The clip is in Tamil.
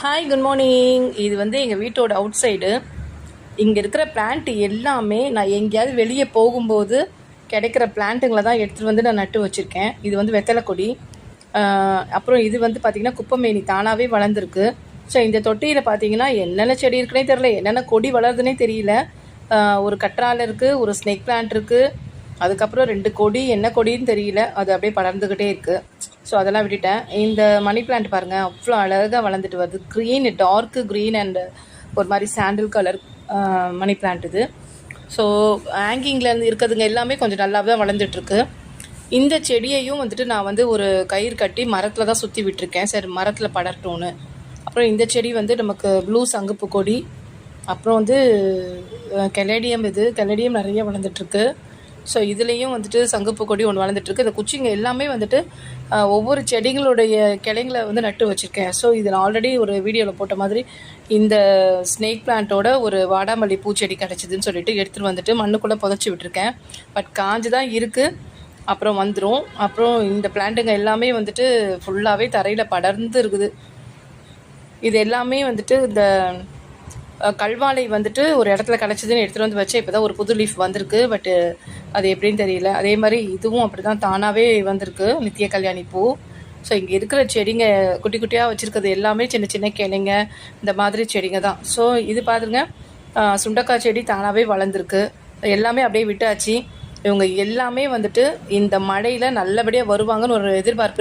Hi, good morning. இது வந்து எங்கள் வீட்டோட அவுட் சைடு. இங்கே இருக்கிற பிளான்ட் எல்லாமே நான் எங்கேயாவது வெளியே போகும்போது கிடைக்கிற பிளான்ட்டுங்களை தான் எடுத்துகிட்டு வந்து நான் நட்டு வச்சுருக்கேன். இது வந்து வெத்தலை கொடி. அப்புறம் இது வந்து பார்த்திங்கன்னா குப்பைமேனி தானாகவே வளர்ந்துருக்கு. ஸோ இந்த தொட்டியில் பார்த்தீங்கன்னா என்னென்ன செடி இருக்குன்னே தெரியல, என்னென்ன கொடி வளருதுன்னே தெரியல. ஒரு கற்றாழை இருக்குது, ஒரு ஸ்னேக் பிளான்ட் இருக்குது, அதுக்கப்புறம் 2 கொடி, என்ன கொடின்னு தெரியல, அது அப்படியே படர்ந்துக்கிட்டே இருக்குது. ஸோ அதெல்லாம் விட்டுட்டேன். இந்த மணி பிளான்ட் பாருங்கள், அவ்வளோ அழகாக வளர்ந்துட்டு வருது. க்ரீன், டார்க்கு க்ரீன் அண்ட் ஒரு மாதிரி சாண்டில் கலர் மணி பிளான்ட் இது. ஸோ ஹேங்கிங்கில் இருக்கிறதுங்க எல்லாமே கொஞ்சம் நல்லாவே தான் வளர்ந்துட்டுருக்கு. இந்த செடியையும் வந்துட்டு நான் வந்து ஒரு கயிறு கட்டி மரத்தில் தான் சுற்றி விட்டுருக்கேன், சரி மரத்தில் படரட்டும்னு. அப்புறம் இந்த செடி வந்து நமக்கு ப்ளூ சங்குப்பு கொடி. அப்புறம் வந்து கெலேடியம், இது கெலேடியம் நிறைய வளர்ந்துட்டுருக்கு. ஸோ இதுலேயும் வந்துட்டு சங்குப்பு கொடி ஒன்று வளர்ந்துட்டுருக்கு. இந்த குச்சிங்க எல்லாமே வந்துட்டு ஒவ்வொரு செடிகளுடைய கிளைங்களை வந்து நட்டு வச்சுருக்கேன். ஸோ இது நான் ஆல்ரெடி ஒரு வீடியோவில் போட்ட மாதிரி இந்த ஸ்னேக் பிளான்ட்டோட ஒரு வாடாமல்லி பூச்செடி கிடச்சிதுன்னு சொல்லிட்டு எடுத்துகிட்டு வந்துட்டு மண்ணுக்குள்ளே புதைச்சி விட்டுருக்கேன். பட் காஞ்சு தான் இருக்குது, அப்புறம் வந்துடும். அப்புறம் இந்த பிளான்ட்டுங்க எல்லாமே வந்துட்டு ஃபுல்லாகவே தரையில் படர்ந்து இருக்குது. இது எல்லாமே வந்துட்டு இந்த கல்வாழை வந்துட்டு ஒரு இடத்துல கிடச்சிதுன்னு எடுத்துகிட்டு வந்து வச்சேன். இப்போ தான் ஒரு புது லீஃப் வந்திருக்கு, பட்டு அது எப்படின்னு தெரியல. அதே மாதிரி இதுவும் அப்படி தான் தானாகவே வந்திருக்கு, நித்திய கல்யாணி பூ. ஸோ இங்கே இருக்கிற செடிங்க குட்டி குட்டியாக வச்சுருக்கிறது எல்லாமே சின்ன சின்ன கிளைங்க, இந்த மாதிரி செடிங்க தான். ஸோ இது பாருங்க, சுண்டக்காய் செடி தானாகவே வளர்ந்துருக்கு. எல்லாமே அப்படியே விட்டாச்சு. இவங்க எல்லாமே வந்துட்டு இந்த மழையில் நல்லபடியாக வருவாங்கன்னு ஒரு எதிர்பார்ப்பு